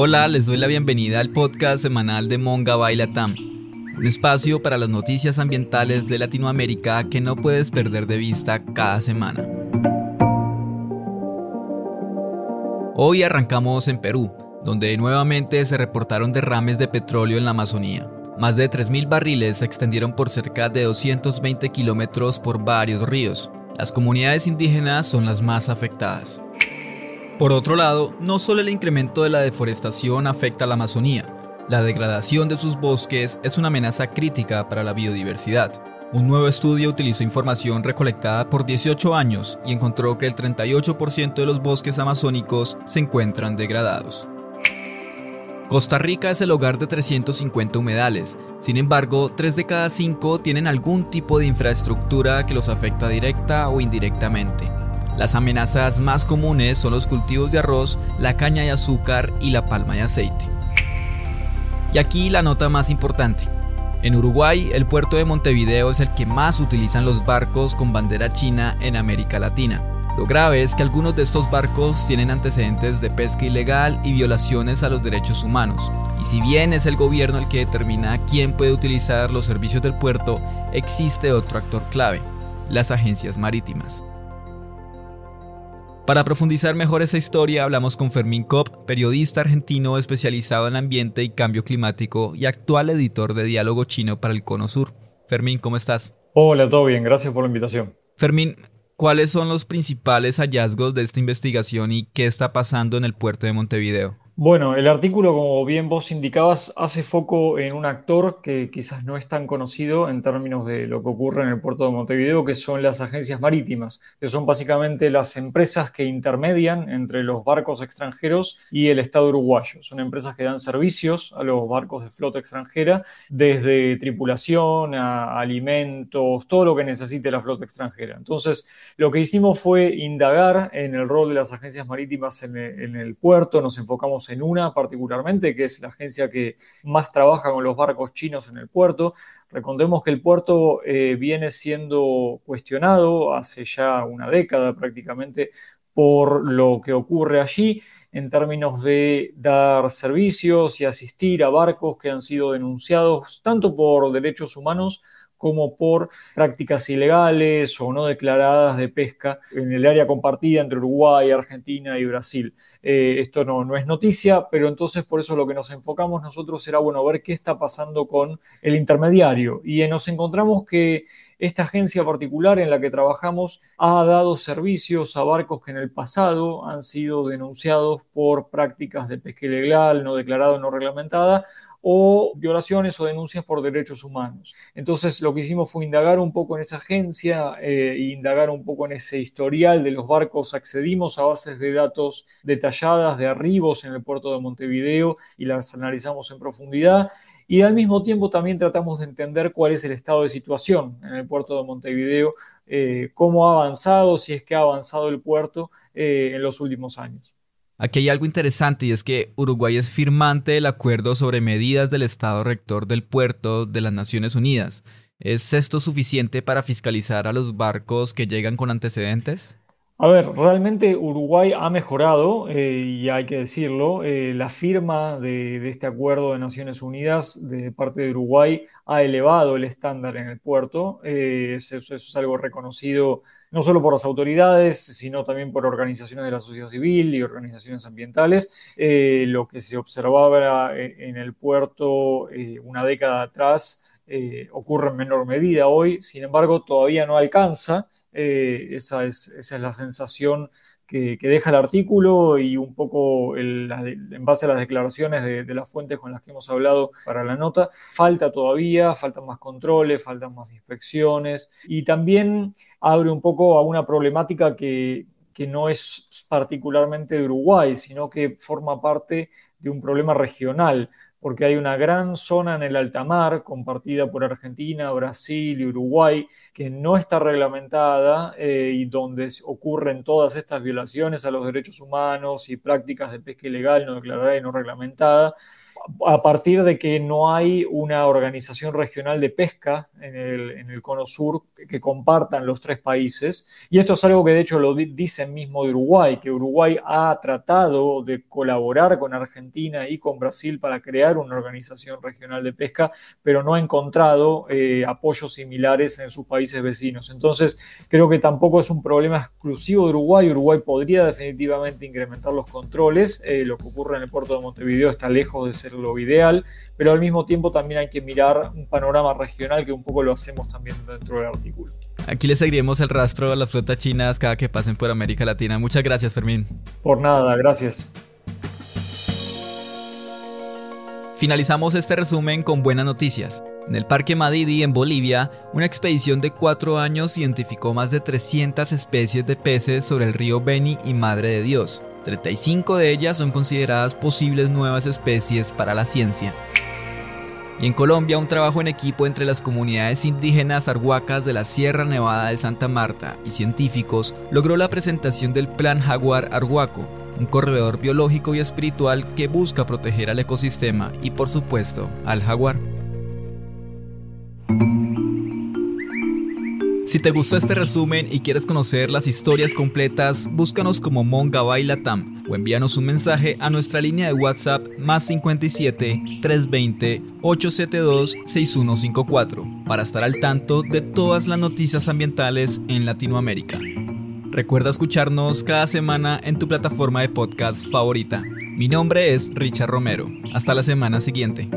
Hola, les doy la bienvenida al podcast semanal de Monga by Latam, un espacio para las noticias ambientales de Latinoamérica que no puedes perder de vista cada semana. Hoy arrancamos en Perú, donde nuevamente se reportaron derrames de petróleo en la Amazonía. Más de 3.000 barriles se extendieron por cerca de 220 kilómetros por varios ríos. Las comunidades indígenas son las más afectadas. Por otro lado, no solo el incremento de la deforestación afecta a la Amazonía, la degradación de sus bosques es una amenaza crítica para la biodiversidad. Un nuevo estudio utilizó información recolectada por 18 años y encontró que el 38% de los bosques amazónicos se encuentran degradados. Costa Rica es el hogar de 350 humedales, sin embargo, 3 de cada 5 tienen algún tipo de infraestructura que los afecta directa o indirectamente. Las amenazas más comunes son los cultivos de arroz, la caña de azúcar y la palma de aceite. Y aquí la nota más importante. En Uruguay, el puerto de Montevideo es el que más utilizan los barcos con bandera china en América Latina. Lo grave es que algunos de estos barcos tienen antecedentes de pesca ilegal y violaciones a los derechos humanos. Y si bien es el gobierno el que determina quién puede utilizar los servicios del puerto, existe otro actor clave: las agencias marítimas. Para profundizar mejor esa historia, hablamos con Fermín Kopp, periodista argentino especializado en ambiente y cambio climático y actual editor de Diálogo Chino para el Cono Sur. Fermín, ¿cómo estás? Hola, todo bien, gracias por la invitación. Fermín, ¿cuáles son los principales hallazgos de esta investigación y qué está pasando en el puerto de Montevideo? Bueno, el artículo, como bien vos indicabas, hace foco en un actor que quizás no es tan conocido en términos de lo que ocurre en el puerto de Montevideo, que son las agencias marítimas, que son básicamente las empresas que intermedian entre los barcos extranjeros y el Estado uruguayo. Son empresas que dan servicios a los barcos de flota extranjera, desde tripulación a alimentos, todo lo que necesite la flota extranjera. Entonces, lo que hicimos fue indagar en el rol de las agencias marítimas en el puerto. Nos enfocamos en una particularmente, que es la agencia que más trabaja con los barcos chinos en el puerto. Recordemos que el puerto viene siendo cuestionado hace ya una década prácticamente por lo que ocurre allí en términos de dar servicios y asistir a barcos que han sido denunciados tanto por derechos humanos como por prácticas ilegales o no declaradas de pesca en el área compartida entre Uruguay, Argentina y Brasil. Esto no es noticia, pero entonces por eso lo que nos enfocamos nosotros era, bueno, ver qué está pasando con el intermediario. Y nos encontramos que esta agencia particular en la que trabajamos ha dado servicios a barcos que en el pasado han sido denunciados por prácticas de pesca ilegal, no declarada, no reglamentada, o violaciones o denuncias por derechos humanos. Entonces lo que hicimos fue indagar un poco en esa agencia e indagar un poco en ese historial de los barcos. Accedimos a bases de datos detalladas de arribos en el puerto de Montevideo y las analizamos en profundidad. Y al mismo tiempo también tratamos de entender cuál es el estado de situación en el puerto de Montevideo, cómo ha avanzado, si es que ha avanzado el puerto en los últimos años. Aquí hay algo interesante y es que Uruguay es firmante del acuerdo sobre medidas del Estado Rector del Puerto de las Naciones Unidas. ¿Es esto suficiente para fiscalizar a los barcos que llegan con antecedentes? A ver, realmente Uruguay ha mejorado, y hay que decirlo. La firma de este acuerdo de Naciones Unidas de parte de Uruguay ha elevado el estándar en el puerto. Eso es algo reconocido no solo por las autoridades, sino también por organizaciones de la sociedad civil y organizaciones ambientales. Lo que se observaba en el puerto una década atrás ocurre en menor medida hoy. Sin embargo, todavía no alcanza. Esa es la sensación que deja el artículo y un poco en base a las declaraciones de las fuentes con las que hemos hablado para la nota. Falta todavía, faltan más controles, faltan más inspecciones y también abre un poco a una problemática que no es particularmente de Uruguay, sino que forma parte de un problema regional, porque hay una gran zona en el alta mar compartida por Argentina, Brasil y Uruguay que no está reglamentada, y donde ocurren todas estas violaciones a los derechos humanos y prácticas de pesca ilegal no declarada y no reglamentada. a partir de que no hay una organización regional de pesca en el Cono Sur que compartan los tres países. Y esto es algo que de hecho lo dicen mismo de Uruguay, que Uruguay ha tratado de colaborar con Argentina y con Brasil para crear una organización regional de pesca, pero no ha encontrado apoyos similares en sus países vecinos. Entonces, creo que tampoco es un problema exclusivo de Uruguay. Uruguay podría definitivamente incrementar los controles. Lo que ocurre en el puerto de Montevideo está lejos de ser lo ideal, pero al mismo tiempo también hay que mirar un panorama regional, que un poco lo hacemos también dentro del artículo. Aquí le seguiremos el rastro a las flotas chinas cada que pasen por América Latina. Muchas gracias, Fermín. Por nada, gracias. Finalizamos este resumen con buenas noticias. En el Parque Madidi, en Bolivia, una expedición de 4 años identificó más de 300 especies de peces sobre el río Beni y Madre de Dios. 35 de ellas son consideradas posibles nuevas especies para la ciencia. Y en Colombia, un trabajo en equipo entre las comunidades indígenas arhuacas de la Sierra Nevada de Santa Marta y científicos logró la presentación del Plan Jaguar Arhuaco, un corredor biológico y espiritual que busca proteger al ecosistema y, por supuesto, al jaguar. Si te gustó este resumen y quieres conocer las historias completas, búscanos como Mongabay Latam o envíanos un mensaje a nuestra línea de WhatsApp +57 320 872 6154 para estar al tanto de todas las noticias ambientales en Latinoamérica. Recuerda escucharnos cada semana en tu plataforma de podcast favorita. Mi nombre es Richard Romero. Hasta la semana siguiente.